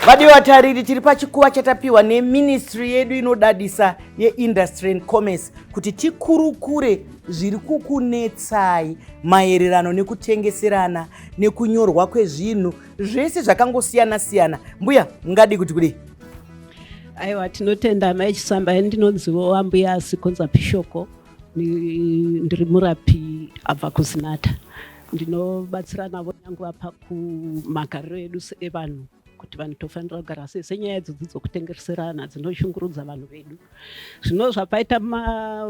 Vadivatariri tiri pachikuva chatapiwa neministry yedu inodadisa yeindustry and commerce kuti tikurukure zviri kukunetsai maererano nekutengeserana nekunyorwa kwezvinhu zvese zvakangosiyana-siyana. Mbuya, ngadi kuti kudii? Aiwa, tinotenda mai Chisamba. Ndinonziwo ambuya Asikonza Pishoko, ndiri murapi abva kuZinatha. Ndinobatsira navo nyangu apa kumagariro edu evanhu kuti vanhu tofanira kugara sei senyaya dzokutengeserana dzinoshungurudza vanhu vedu. Zvino zvapaita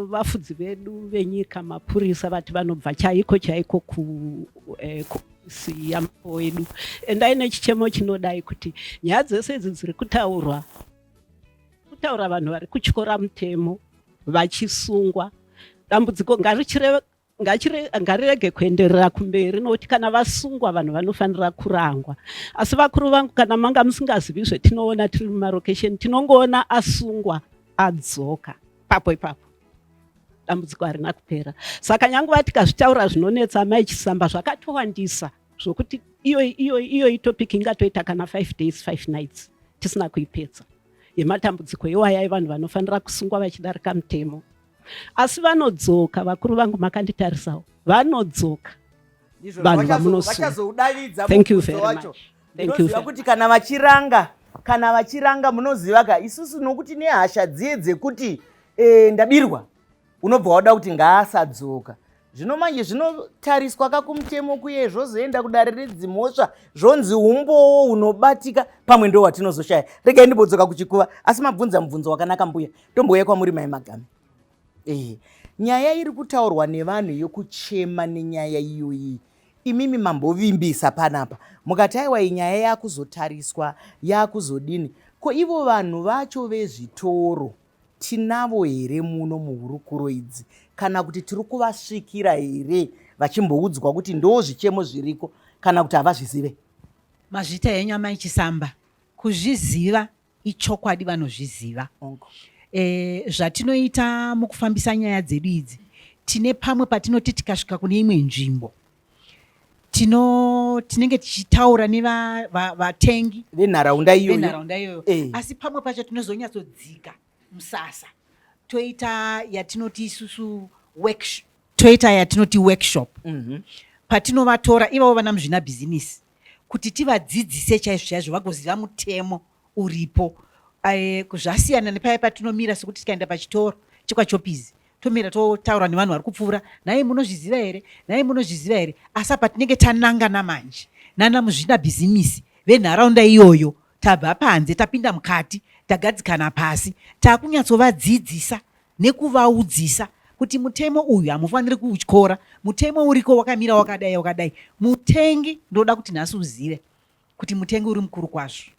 vafudzi vedu venyika, mapurisa vati vanobva chaiko kuisi yamambo edu. Endaine chichemo chinodai kuti nyaya dzese idzi dziri kutaura vanhu vari kutyora mutemo vachisungwa. Dambudziko ngarirege kuenderera kumberi, nokuti kana vasungwa vanhu vanofanira kurangwa. Asi vakuru vangu, kana manga musingazivi zvetinoona tiri mumarokesheni, tinongoona asungwa adzoka papo ipapo, dambudziko harina kupera. Saka nyangu vati kazvitaura zvinonetsa mai Chisamba zvakatowandisa zvokuti iyo itopic ingatoita kana 5 days 5 nights tisina kuipedza, yematambudziko iwaya vanhu vanofanira kusungwa vachidarika mutemo. Asi vanodzoka, vakuru vangu makanditarisawo, vanodzoka vanhu vamunosunga. Thank you very much. Thank you. Kuti kana vachiranga munoziva ka isusu nokuti nehasha dziye dzekuti ndabirwa unobva wada kuti ngaasadzoka. Zvino manje zvinotariswa kakumutemo kuye zvozoenda kudare redzimhosva zvonzi umbowo unobatika pamwe ndo watinozoshaya. Regai ndibodzoka kuchikuva, asi mabvunza mubvunzo wakanaka mbuya. Tombouya kwamuri mai Magame. Nyaya iri kutaurwa nevanhu yokuchema nenyaya iyoyi, imimi mambovimbisa panapa mukati aiwa nyaya yakuzotariswa yakuzodini. Ko ivo vanhu vacho vezvitoro tinavo here muno muhurukuro idzi, kana kuti tiri kuvasvikira here vachimboudzwa kuti ndo zvichemo zviriko, kana kuti havazvizive? Mazvita henyu mai Chisamba, kuzviziva ichokwadi vanozviziva. Zvatinoita mukufambisa nyaya dzedu idzi, tine pamwe patinoti tikasvika kune imwe nzvimbo tinenge tichitaura nevatengi venharaunda iyoyo, asi pamwe pacho tinozonyatsodzika musasa toita yatinoti isusu workshop. Patinovatora ivavo vana muzvina bhizinisi kuti tivadzidzise chaizvo vagoziva mutemo uripo. Zvasiyana nepaya patinomira sekuti tikaenda pachitoro chekwachopizi tomira totaura nevanhu vari kupfuura, nai munozviziva here, asi patinenge tanangana manje nana muzvina bhizinisi venharaunda iyoyo, tabva panze tapinda mukati, tagadzikana pasi, takunyatsovadzidzisa nekuvaudzisa kuti mutemo uyu hamufaniri kuutyora, mutemo uriko wakamira wakadai. Mutengi ndoda kuti nhasi uzive kuti mutengi uri mukuru kwazvo.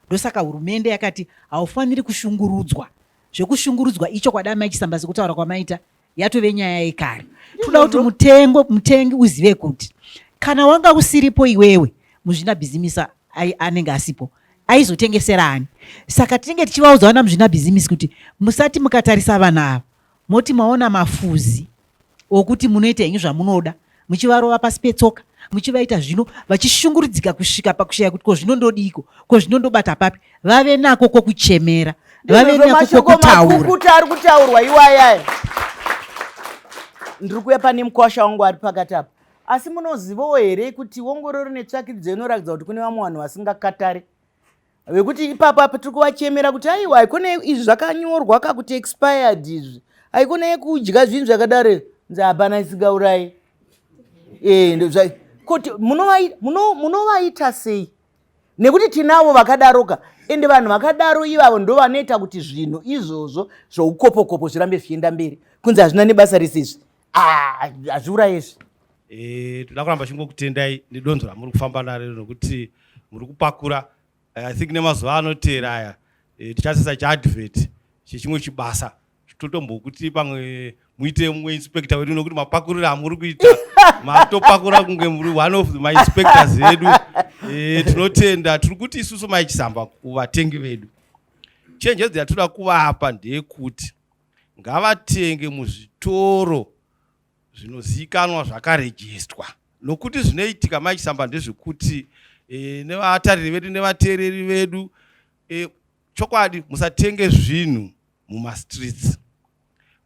Ndosaka hurumende yakati haufaniri kushungurudzwa. Zvekushungurudzwa icho kwada mai Chisamba sekutaura kwamaita yatove nyaya yekare. Toda kuti mutengi uzive kuti kana wanga usiripo iwewe muzvina bhizinisi anenge asipo, aizotengeserani. Saka tinenge tichivaudza vana muzvina bhizinisi kuti musati mukatarisa vanhu ava moti maona mafuzi okuti munoita henyu zvamunoda, muchivarova pasi petsoka, muchivaita zvino vachishungurudzika kusvika pakushaya kuti ko zvinondodiko, ko zvinondobata papi, vave nako kokuchemera, vave nako kokutaura. Ari kutaurwa iwaya. Ndiri kuya pane mukwasha wangu ari pakati apa. Asi munozivawo here kuti ongororo netsvakidzo inoratidza kuti kune vamwe vanhu vasingakatari, vekuti ipapo apa tiri kuvachemera kuti aiwa haikona izvi zvakanyorwa kakuti expired izvi, haikona yekudya zvinhu zvakadaro, nzi hapana isingaurayi. Kuti munovaita sei? Nekuti tinavo vakadaroka, ende vanhu vakadaro ivavo ndo vanoita kuti zvinhu izvozvo zvoukopokopo zvirambe zvichienda mberi, kunzi hazvina nebasa risizvi. Hazviurayi izvi. Toda kuramba chingokutendai nedonzo ramuri kufamba naro nokuti muri kupakura. I think nemazuva anoteera aya tichasisa chaadvert chechimwe chibasa totombokuti pamwe muite mumwe inspector wedu, nokuti mapakuriro amuri kuita matopakura kunge muri one of my inspectors vedu. Tinotenda, tiri kuti isusu mai Chisamba kuvatengi vedu, chenjedzo yatoda kuvapa ndeyekuti ngavatenge muzvitoro zvinozivikanwa zvakarejistwa, nokuti zvinoitika mai Chisamba ndezvekuti nevatariri vedu nevateereri vedu chokwadi musatenge zvinhu mumastreets.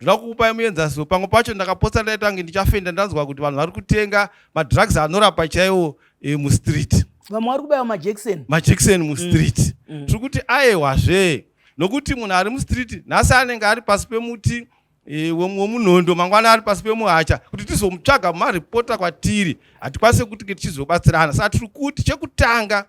Ndoda kukupai muenzaniso. Pamwe pacho ndakapotsa ndaita kunge ndichafenda ndanzwa kuti vanhu vari kutenga madrugs anorapa chaiwo mustreet. Vamwe vari kubaiwa majekiseni mustreet. Tiri kuti aiwazve, nokuti munhu ari mustreet nhasi anenge ari pasi pemuti wemunondo, mangwana ari pasi pemuhacha, kuti tizomutsvaga mumaripota kwatiri hatikwanise kuti tichizobatsirana. Saka tiri kuti chekutanga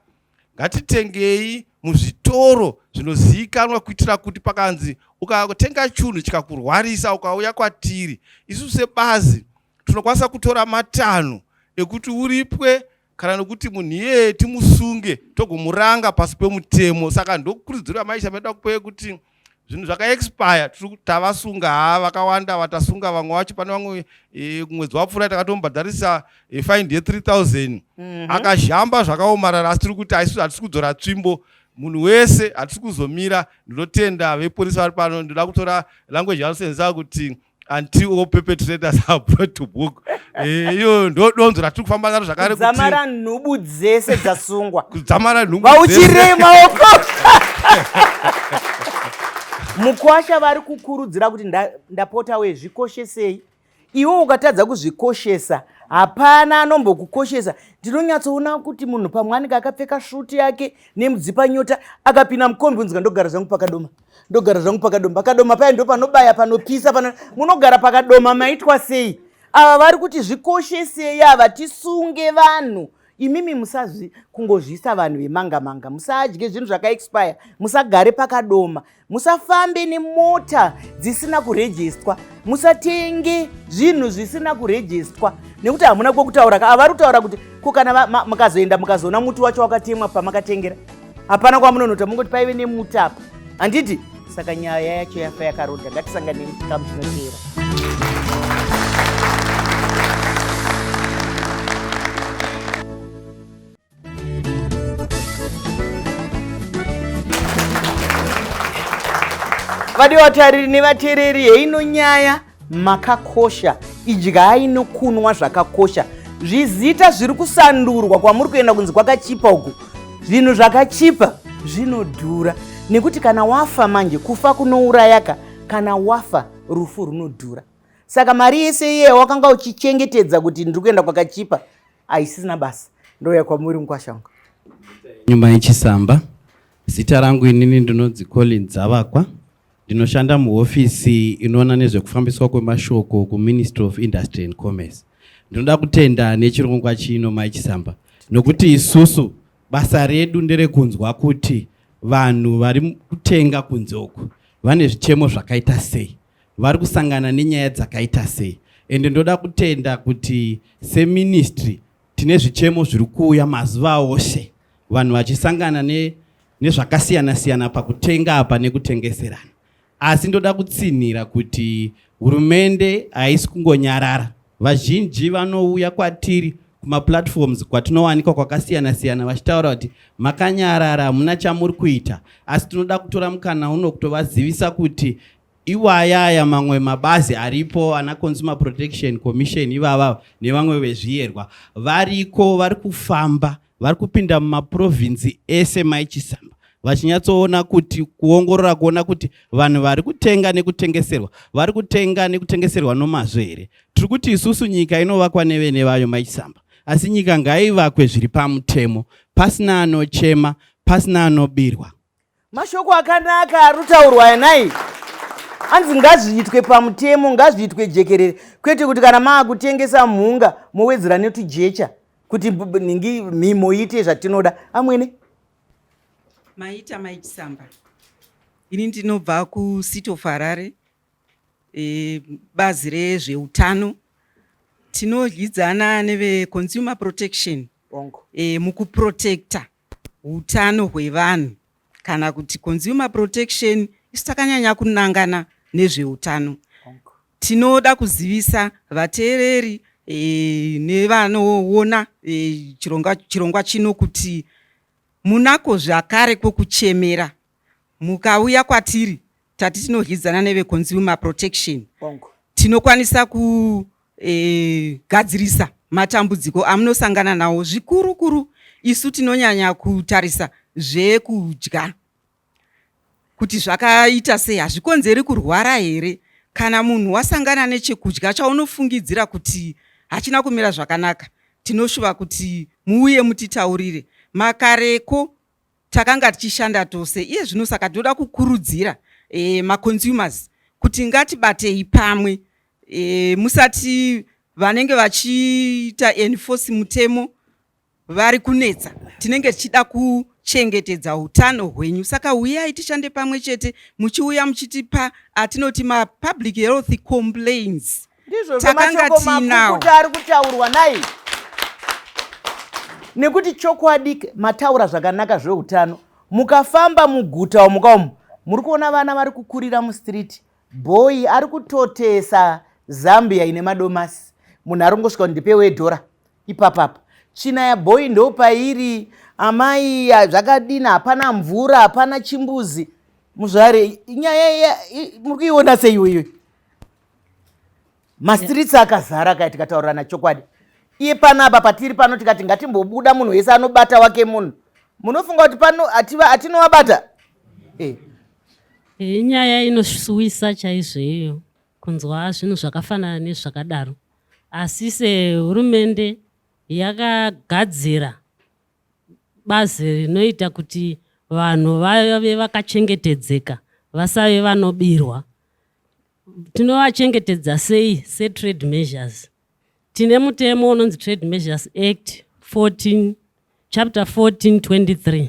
ngatitengei muzvitoro zvinozivikanwa, kuitira kuti pakanzi ukatenga chinhu chikakurwarisa ukauya kwatiri, isu sebazi tinokwanisa kutora matanho ekuti uripwe kana nokuti munhu iyeye timusunge togomuranga pasi pemutemo. Saka ndokurudziro maisha meda kupe kuti zvinhu zvakaexpire tavasunga vakawanda, vatasunga vamwe vacho. Pane vamwe mwedzi wapfuura takatomubhadharisa fine ye3,000 akazhamba zvakaomarara, asi tiri kuti hatisi kudzora tsvimbo munhu wese, hatisi kuzomira. Ndinotenda vepolisi vari pano, ndoda kutora language yanosenzesa kuti until all perpetrators are brought to book. Iyo ndo donzo ratiri kufamba naro zvakare, kuti kudzamara nhubu dzese dzasungwa, kudzamara nhubu vauchirei maoko. Mukwasha vari kukurudzira kuti ndapota we zvikoshesei. Iwe ukatadza kuzvikoshesa hapana anombokukoshesa. Ndinonyatsoona kuti munhu pamwe anenge akapfeka shuti yake nemudzipa nyota akapinda mukombi unzika ndogara zvangu pakadoma, ndogara zvangu pakadoma. Pakadoma paya ndo panobaya, panopisa, munogara pakadoma maitwa sei? Ava vari kuti zvikoshesei ava, tisunge vanhu. Imimi musazi kungozvisa vanhu vemanga-manga, musadye zvinhu zvakaexpire, musagare pakadoma, musafambe nemota dzisina kurejistwa, musatenge zvinhu zvisina kurejistwa, nekuti hamuna kwekutaura. Havari kutaura kuti kana mukazoenda mukazoona muti wacho wakatemwa pamakatengera, hapana kwamunonota, mungoti paive nemuti apa, handiti? Saka nyaya yacho yafa yakarodha. Ngatisanganei chikamu chinoteera. Vadiwatariri nevateereri, heino nyaya makakosha, idyai nokunwa zvakakosha. Zvizita zviri kusandurwa kwamuri kuenda kunzi kwakachipa uku, zvinhu zvakachipa zvinodhura, nekuti kana wafa manje kufa kunourayaka, kana wafa rufu runodhura. Saka mari yese iye wakanga uchichengetedza kuti ndiri kuenda kwakachipa haisisina basa. Ndouya kwamuri Mukwashanga. Nyumba yeChisamba. Zita rangu inini ndinonzi Collins Zavakwa. Ndinoshanda muhofisi inoona nezvekufambiswa kwemashoko kuMinistry of Industry and Commerce. Ndinoda kutenda nechirongwa chino maichisamba, nokuti isusu basa redu nderekunzwa kuti vanhu vari kutenga kunzoku vane zvichemo zvakaita sei, vari kusangana nenyaya dzakaita sei. Ende ndoda kutenda kuti seministry tine zvichemo zviri kuuya mazuva ose, vanhu vachisangana nezvakasiyana-siyana pakutenga apa nekutengeserana. Asi ndoda kutsinhira kuti hurumende haisi kungonyarara. Vazhinji vanouya kwatiri kumaplatforms kwatinowanikwa kwakasiyana-siyana vachitaura kuti makanyarara, hamuna chamuri kuita. Asi tinoda kutora mukana uno kutovazivisa kuti iwayaya mamwe mabazi aripo, ana Consumer Protection Commission ivava nevamwe vezviyerwa, variko, vari kufamba, vari kupinda mumaprovinsi ese maichisamba, vachinyatsoona kuti kuongorora kuona kuti vanhu vari kutenga nekutengeserwa, vari kutenga nekutengeserwa nomazvo here. Tiri kuti isusu nyika inovakwa nevene vayo maichisamba, asi nyika ngaivakwe zviri pamutemo, pasina anochema, pasina anobirwa. Mashoko akanaka arutaurwa yanai. Anzi ngazviitwe pamutemo, ngazviitwe jekerere, kwete kuti kana maakutengesa mhunga mowedzera netujecha kuti ningi mhimo ite zvatinoda. Amwene Maita maichisamba. Ini ndinobva kuCity of Harare, bazi rezveutano. Tinodyidzana neveConsumer Protection mukuprotecta utano hwevanhu, kana kuti Consumer Protection isu takanyanya kunangana nezveutano. Tinoda kuzivisa vateereri nevanoona chirongwa chino kuti munako zvakare kwokuchemera. Mukauya kwatiri tati tinodyidzana neveConsumer Protection, tinokwanisa kugadzirisa matambudziko amunosangana nawo. Zvikuru kuru isu tinonyanya kutarisa zvekudya. kuti zvakaita sei, hazvikonzeri kurwara here? Kana munhu wasangana nechekudya chaunofungidzira kuti hachina kumira zvakanaka, tinoshuva kuti muuye mutitaurire. Makareko takanga tichishanda tose, iye zvino saka toda kukurudzira maconsumers kuti ngatibatei pamwe, musati vanenge vachiita enforce mutemo vari kunetsa. Tinenge tichida kuchengetedza utano hwenyu, saka uyai tishande pamwe chete, muchiuya muchitipa atinoti public health complaints. Ndizvo Takanga tinawo kuti ari kutaurwa naye, nekuti chokwadi mataura zvakanaka zveutano. Mukafamba muguta mukamu muri kuona vana vari kukurira mustriti, boy ari kutotesa Zambia ine madomasi, munhu ari ngosvika ndipewe dhora ipapapa. China ya boy ndo pairi, amai zvakadina, hapana mvura, hapana chimbuzi. Muzvare nyaya muri kuiona sei iyoyo? Mastrits akazara kai tikataurirana chokwadi. Iye panapa patiri pano tikati ngatimbobuda munhu wese anobata wake munhu. Munofunga kuti pano atinovabata? Inyaya inosuwisa chaizvo iyo kunzwa zvinhu zvakafanana nezvakadaro. Asi sehurumende yakagadzira bazi rinoita kuti vanhu vave vakachengetedzeka, vasave vanobirwa. Tinovachengetedza sei? Se-trade measures. Tine mutemo unonzi Trade Measures Act 14, chapter 1423.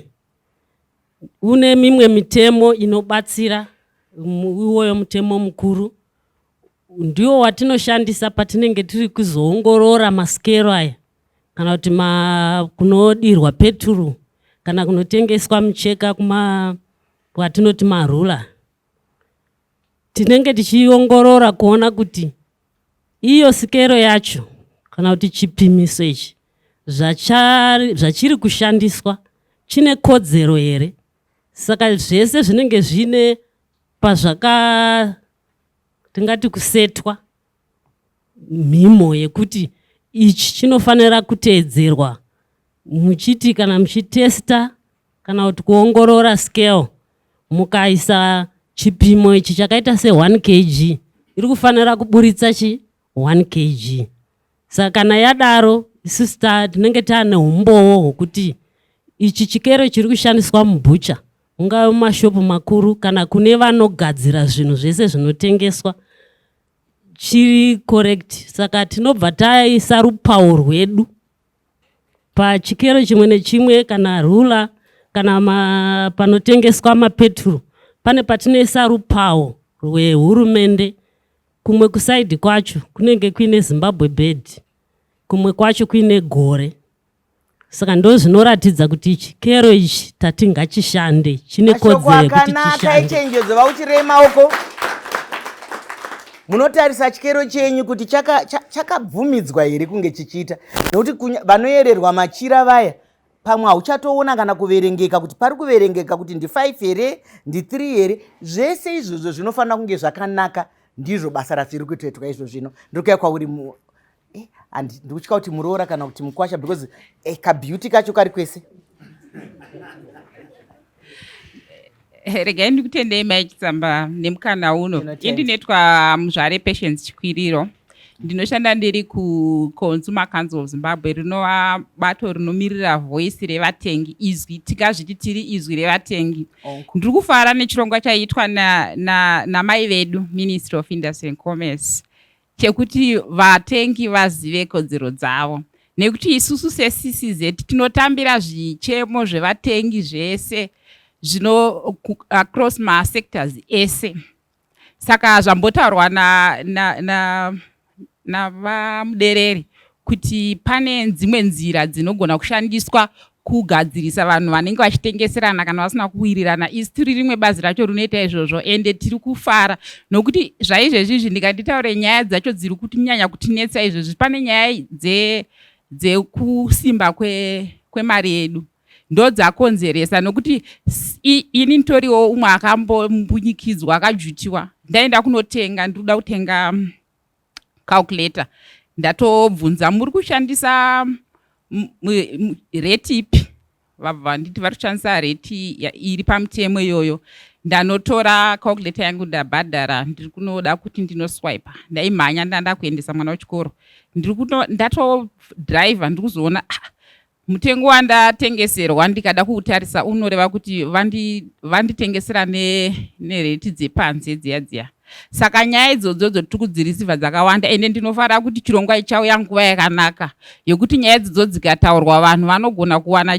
Une mimwe mitemo inobatsira iwoyo mutemo mukuru. Ndiwo watinoshandisa patinenge tiri kuzoongorora masikero aya, kana kuti kunodirwa peturu, kana kunotengeswa micheka kwatinoti marula. Tinenge tichiongorora kuona kuti iyo sikero yacho kana kuti chipimiso ichi zvachiri kushandiswa chine kodzero here. Saka zvese zvinenge zvine tingati kusetwa mhimo yekuti ichi chinofanira kuteedzerwa muchiti kana muchitesta kana kuti kuongorora scale, mukaisa chipimo ichi chakaita se1 kg iri kufanira kuburitsa 1 kg. Saka kana yadaro isusu tinenge taane umbowo hwokuti ichi chikero chiri kushandiswa mubhucha, ungave mumashopu makuru kana kune vanogadzira zvinhu zvese zvinotengeswa, chiri correct. Saka tinobva taisa rupawo rwedu pachikero chimwe nechimwe, kana rula kana panotengeswa mapeturu, pane patinoisa rupawo rwehurumende. Kumwe kusaidi kwacho kunenge kuine Zimbabwe bed, kumwe kwacho kuine gore. Saka ndo zvinoratidza kuti chikero ichi tatingachishande, chine kodzero yekuti chishande. Ichenjedzo vauchirei maoko. Munotarisa chikero chenyu kuti chakabvumidzwa here kunge chichiita, nekuti vanoyererwa machira vaya pamwe hauchatoona kana kuverengeka kuti pari kuverengeka kuti ndi5 here, ndi3 here. Zvese izvozvo zvinofanira kunge zvakanaka. Ndizvo basa rasiri kutoitwa izvo zvino. Ndikuya kwauri ndikutya kuti muroora kana kuti mukwasha, because kabeauty kacho kari kwese. Regai ndikutendei mai Chitsamba nemukana uno. Indinetwa Muzvare Patience Chikwiriro. Ndinoshanda ndiri kuConsumer Council of Zimbabwe, rinova bato rinomirira voice revatengi, izwi tikazviti tiri izwi revatengi. Ndiri kufara nechirongwa chaiitwa namai vedu Ministry of Industry and Commerce, chekuti vatengi vazive kodzero dzavo, nekuti isusu seCCZ tinotambira zvichemo zvevatengi zvese zvino across masectors ese. Saka zvambotaurwa navamudereri kuti pane dzimwe nzira dzinogona kushandiswa kugadzirisa vanhu vanenge vachitengeserana kana vasina kuwirirana. Isi tiri rimwe bazi racho rinoita izvozvo, ende tiri kufara nokuti zvaizvezvizvi ndikanditaure nyaya dzacho dziri kunyanya kutinetsa izvozvi, pane nyaya dzekusimba kwemari yedu ndo dzakonzeresa, nokuti ini nditoriwo umwe akambombunyikidzwa akajuchiwa. Ndaenda kunotenga, ndikuda kutenga calculator, ndatobvunza muri kushandisa rate ipi? vabva nditi vari kushandisa reti iri pamutemo iyoyo, ndanotora calculator yangu ndabhadhara, ndiri kunoda kuti ndinoswipa, ndaimhanya ndanda kuendesa mwana wechikoro, ndatodhiraivha ndiri kuzoona mutengo wandatengeserwa ndikada kuutarisa unoreva kuti vanditengesera nereti dzepanze dziya. Saka nyaya idzodzo tiri kudzirisivha dzakawanda, ende ndinofanira kuti chirongwa ichauya nguva yakanaka yokuti nyaya idzodzo dzikataurwa vanhu vanogona kuwana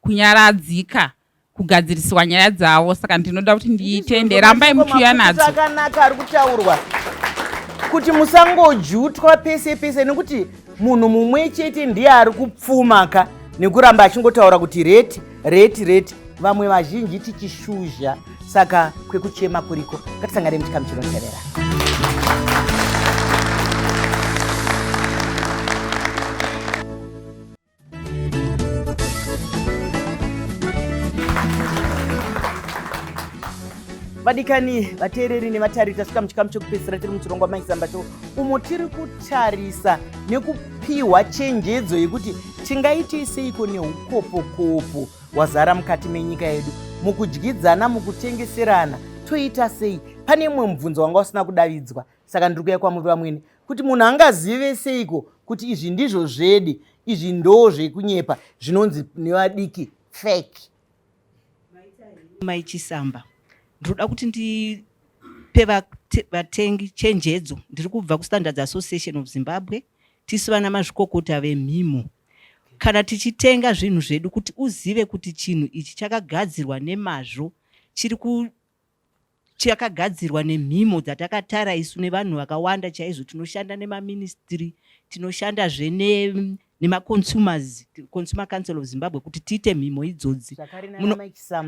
kunyaradzika kugadzirisiwa nyaya dzavo. Saka ndinoda kuti ndiitende, rambai muchiuya nadzo. Akanaka ari kutaurwa kuti musangojutwa pese pese, nekuti munhu mumwe chete ndiye ari kupfumaka nekuramba achingotaura kuti reti. Vamwe vazhinji tichishuzha, saka kwekuchema kuriko. Ngatisangane muchikamu chinotevera. Vadikani, vateereri nevatariri, tasvika muchikamu chekupedzisira tiri muchirongwa maisamba cho, umo tiri kutarisa nekupiwa chenjedzo yekuti tingaite seiko neukopokopo wazara mukati menyika yedu, mukudyidzana, mukutengeserana, toita sei? Pane mumwe mubvunzo wanga usina kudavidzwa, saka ndiri kuuya kwamuri vamweni kuti munhu angazive seiko kuti izvi ndizvo zvedi, izvi ndo zvekunyepa, zvinonzi nevadiki fake. Maichisamba, ndinoda kuti ndipe vatengi chenjedzo. Ndiri kubva kuStandards Association of Zimbabwe, tisu vana mazvikokota vemhimo. Kana tichitenga zvinhu zvedu, kuti uzive kuti chinhu ichi chakagadzirwa nemazvo, chakagadzirwa nemhimo dzatakatara isu nevanhu vakawanda chaizvo. Tinoshanda nemaministry, tinoshandazve nemaconsumers, Consumer Council of Zimbabwe, kuti tiite mhimo idzodzi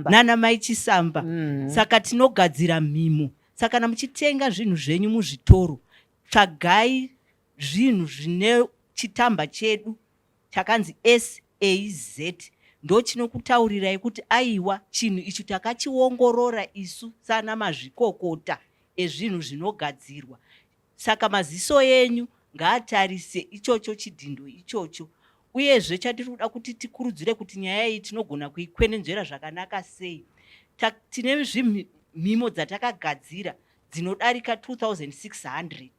nana Maichisamba. Saka tinogadzira mhimo. Saka kana muchitenga zvinhu zvenyu muzvitoro, tsvagai zvinhu zvine chitamba chedu chakanzi SAZ, ndo chinokutaurirai kuti aiwa chinhu ichi takachiongorora isu sana mazvikokota ezvinhu zvinogadzirwa. Saka maziso yenyu ngaatarise ichocho chidhindo ichocho. Uyezve chatiri kuda kuti tikurudzire kuti nyaya iyi tinogona kuikwenenzvera zvakanaka sei. Tine zvimhimo dzatakagadzira dzinodarika 2600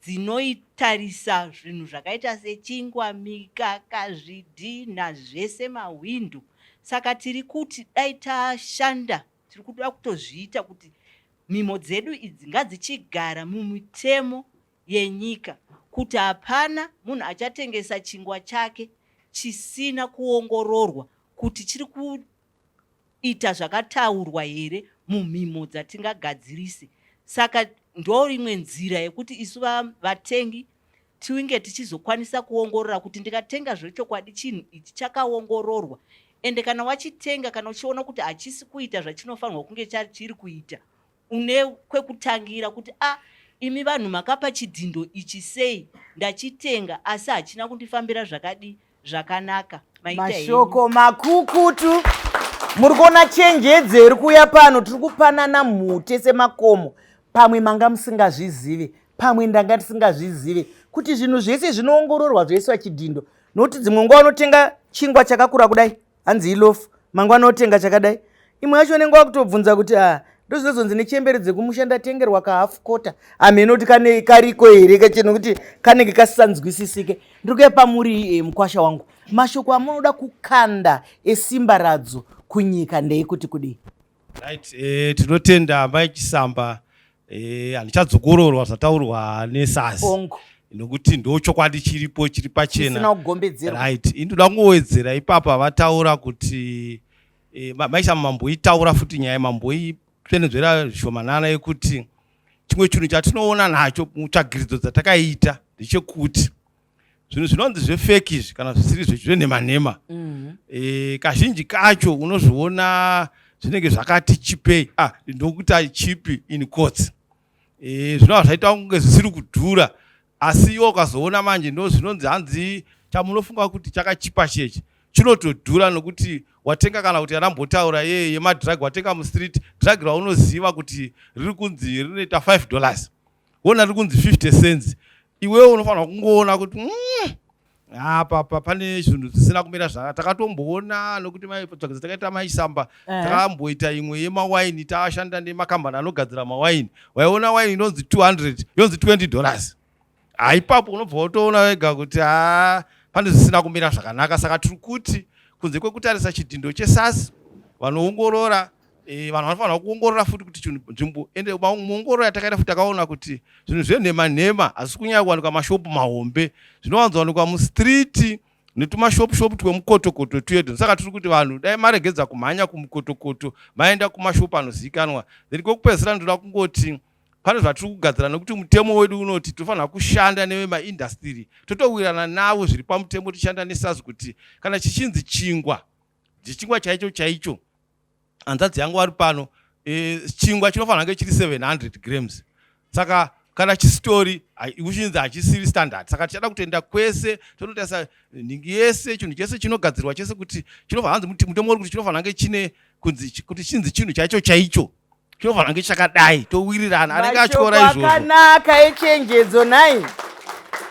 dzinoitarisa zvinhu zvakaita sechingwa, mikaka, zvidhina, zvese mahwindo. Saka tiri kuti dai tashanda, tiri kuda kutozviita kuti mhimo dzedu idzi ngadzichigara mumitemo yenyika, kuti hapana munhu achatengesa chingwa chake chisina kuongororwa kuti chiri kuita zvakataurwa here mumhimo dzatingagadzirise. Saka ndo rimwe nzira yekuti isu vatengi tiinge tichizokwanisa kuongorora kuti ndikatenga zvechokwadi chinhu ichi chakaongororwa. Ende kana wachitenga, kana uchiona kuti hachisi kuita zvachinofanirwa kunge chiri kuita, une kwekutangira kuti imi vanhu makapa chidhindo ichi sei, ndachitenga asi hachina kundifambira zvakanaka. Mashoko makukutu. Muri kuona chenjedzo iri kuuya pano, tiri kupanana mhute semakomo. Pamwe manga musingazvizive, pamwe ndanga tisingazvizive kuti zvinhu zvese zvinoongororwa zvoiswa chidhindo. Nokuti dzimwe nguva unotenga chingwa chakakura kudai, hanzi ilofu, mangwana unotenga chakadai. Imwe yacho unenge wakutobvunza kuti ndozvinozonzi nechembere dzekumusha ndatengerwa kahafu kota. Amene kuti kane kariko here kacheno kuti kanenge kasisanzwisisike. Ndiri kuya pamuri mukwasha wangu. Mashoko amunoda kukanda esimba radzo kunyika ndeikuti kudii? Right, tinotenda Maichisamba, handichadzokororwa zvataurwa nesazi. Nokuti ndo chokwadi chiripo chiri pachena. Sina kugombedzera. Right, indoda kungowedzera ipapa vataura kuti Maichisamba mamboitaura futi nyaya mamboipendedzera zvishomanana yekuti chimwe chinhu chatinoona nacho mutsvagiridzo dzatakaita ndechekuti zvinhu zvinonzi zvefeki izvi kana zvisiri zvenhemanhema, kazhinji kacho unozviona zvinenge zvakati chipei, ndokuti chipi in quotes. Zvinova zvaita kunge zvisiri kudhura, asi iwo ukazoona manje ndo zvinonzi hanzi chamunofunga kuti chakachipa chechi chinotodhura, nokuti watenga kana kuti anambotaura yemadrug, watenga mustreet drug raunoziva kuti riri kunzi rinoita $5, wona riri kunzi 50 cents, iwewe unofanira kungoona kuti apa pane zvinhu zvisina kumira zvakanaka. Takatomboona nokuti tsvagidzo takaita maisamba takamboita imwe yemawaini, tashanda nemakambani anogadzira mawaini. Waiona waini inonzi 200 yonzi $20. Ipapo unobva utoona wega kuti pane zvisina kumira zvakanaka. Saka tiri kuti kunze kwekutarisa chidhindo chesasi, vanoongorora vanhu vanofanira kuongorora futi kuti nzvimbo, ende muongororo yatakaita futi takaona kuti zvinhu zvenhema hazisi kunyanya kuwanikwa mashopu mahombe, zvinowanzowanikwa mustreet netumashopu twemukotokoto twedu. Saka tiri kuti vanhu dai maregedza kumhanya kumukotokoto maenda kumashopu anozivikanwa. Then kwekupedzisira ndoda kungoti pane zvatiri kugadzira, nekuti mutemo wedu unoti tofanira kushanda nevemaindastiri, totowirana navo zviri pamutemo, tichishanda nesazi kuti kana chichinzi chingwa chaicho hanzvadzi yangu vari pano, chingwa chinofanira kunge chiri 700 grams. Saka kana chistori uchinzi hachisiri standard. Saka tichada kutenda kwese tonotarisa nhingi yese, chinhu chese chinogadzirwa chese kuti chinofanira mutemo uri kuti chinofanira kunge chine kunzi kuti chinzi chinhu chaicho chinofanira kunge chakadai, towirirana anenge atyora izvozvo. Akanaka echenjedzo nai.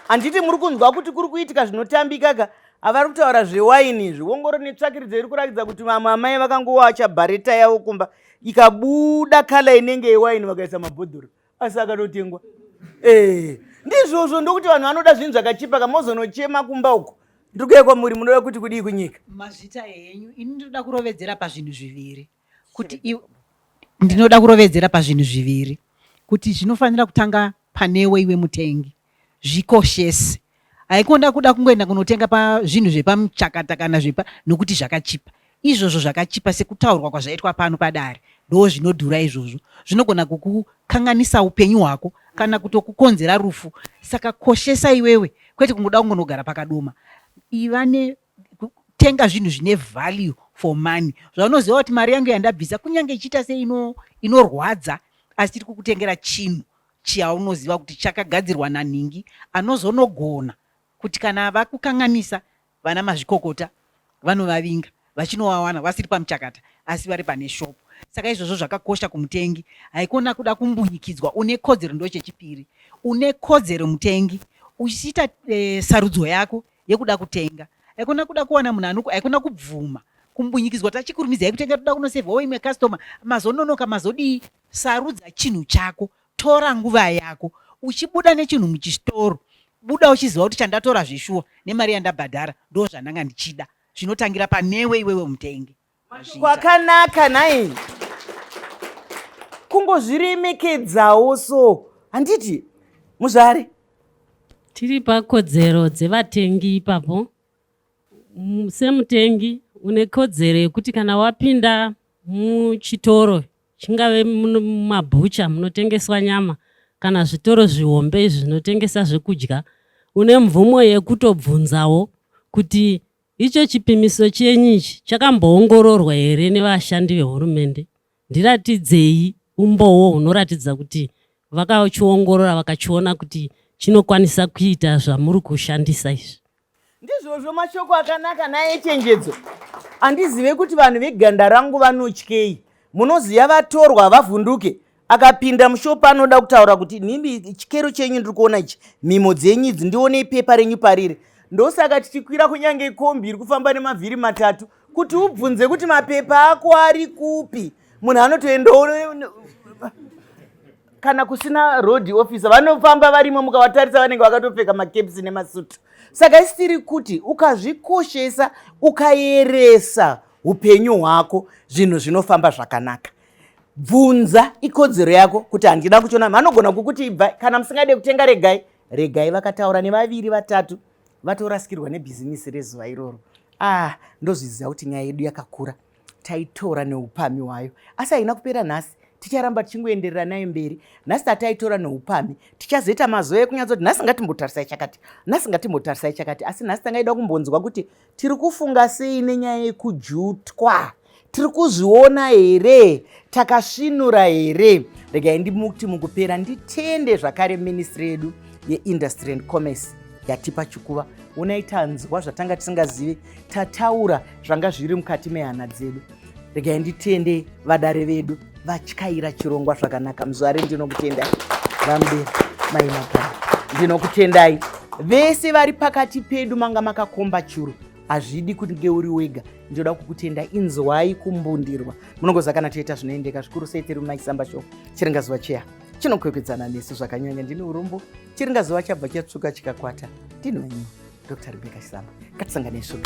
Handiti muri kunzwa kuti kuri kuitika zvinotambika avari kutaura zvewaini izvi. Ongororo netsvakiridza iri kurakidza kuti mamwe amai vakangowacha bhareta yavo kumba ikabuda kala inenge yewaini vakaisa mabhodhoro asi akatotengwa. Ndizvozvo ndokuti vanhu vanoda zvinhu zvakachipa, kamozonochema kumba uko. Ndiri kuuya kwamuri, munoda kuti kudii kunyika? Mazita henyu ini ndinoda kurovedzera pazvinhu zviviri kuti ndinoda kurovedzera pazvinhu zviviri kuti zvinofanira kutanga panewe iwe mutengi, zvikoshese. Haikonda kuda kungoenda kunotenga pazvinhu zvepamuchakata kana nokuti zvakachipa. Izvozvo zvakachipa sekutaurwa kwazvaitwa pano padare ndo zvinodhura izvozvo. Zvinogona kukukanganisa upenyu hwako kana kutokukonzera rufu. Saka koshesa iwewe, kwete kungoda kungonogara pakadoma. Ivane kutenga zvinhu zvine value for money. Zvaunoziva kuti mari yangu yandabvisa kunyange ichiita se inorwadza, asi tiri kukutengera chinhu chaunoziva kuti chakagadzirwa nanhingi anozonogona kuti kana vakukanganisa vana mazvikokota vanovavinga vachinovawana vasiri pamuchakata asi vari pane shopu. Saka izvozvo zvakakosha kumutengi. Haikona kuda kumbunyikidzwa. Une kodzero ndo chechipiri. Une kodzero mutengi uchiita sarudzo yako yekuda kutenga. Haikona kuda kuwana munhu haikona kubvuma kumbunyikidzwa tachikurumidza kutenga toda kunosevhawo imwe customer mazononoka mazodii. Sarudza chinhu chako, tora nguva yako. Uchibuda nechinhu muchistoro, buda uchiziva kuti chandatora zvishuwa nemari yandabhadhara ndo zvandanga ndichida. Zvinotangira panewe iwewe mutengi. Kwakanaka nai. Kungozviremekedzawo so. Handiti muzvare tiri pakodzero dzevatengi ipapo. Semutengi une kodzero yekuti kana wapinda muchitoro, chingave mumabhucha munotengeswa nyama kana zvitoro zvihombe zvinotengesa zvekudya, une mvumo yekutobvunzawo kuti icho chipimiso chenyu ichi chakamboongororwa here nevashandi vehurumende. Ndiratidzei umbowo hunoratidza kuti vakachiongorora vakachiona kuti chinokwanisa kuita zvamuri kushandisa izvi. Ndizvozvo mashoko akanaka naye chenjedzo. Handizive kuti vanhu veganda rangu vanotyei. Munoziva vatorwa vavhunduke. Akapinda mushopu anoda kutaura kuti nhimbi chikero chenyu ndiri kuona ichi, mhimo dzenyu idzi ndione pepa renyu pariri. Ndosaka tichikwira kunyange kombi iri kufamba nemavhiri matatu kuti ubvunze kuti mapepa ako ari kupi. Munhu anotoendawo kana kusina road officer vanofamba varimo mukavatarisa vanenge vakatopfeka makepsi nemasutu. Saka isitiri kuti ukazvikoshesa ukayeresa upenyu hwako zvinhu zvinofamba zvakanaka. Bvunza ikodzero yako kuti handida kuchona. Vanogona kukuti ibva kana musingade kutenga regai vakataura nevaviri vatatu vatorasikirwa nebhizinisi rezuva iroro. Ndozviziva kuti nyaya yedu yakakura. Taitora neupami hwayo. Asi haina kupera nhasi. Ticharamba tichingoenderera nayo mberi. Nhasi tataitora neupami. Tichazoita mazuva ekunyatsoti nhasi ngatimbotarisai chakati. Nhasi ngatimbotarisai chakati. Asi nhasi tangaida kumbonzwa kuti tiri kufunga sei nenyaya yekujutwa. Tiri kuzviona here? Takasvinura here? Regai ndimuti mukupera nditende zvakare ministry yedu yeindustry and commerce yatipa chikuva. Unai tanzwa zvatanga tisingazivi, tataura zvanga zviri mukati mehana dzedu. Regai nditende vadare vedu vatyaira chirongwa zvakanaka. Muzvare ndinokutendai. Vamberi mai Makara ndinokutendai. vese vari pakati pedu manga makakomba churu, hazvidi kunge uri wega. Ndinoda kukutenda, inzwai kumbundirwa. Munongoza kana toita zvinoendeka zvikuru sei tiri mumaisamba show. Chiringazuva cheya chinokwekweredzana nesu zvakanyanya. Ndini Urumbo, chiringazuva chabva chatsvuka chikakwata. Ndini wenyu Dr. Rebecca Chisamba. Ngatisangane shure.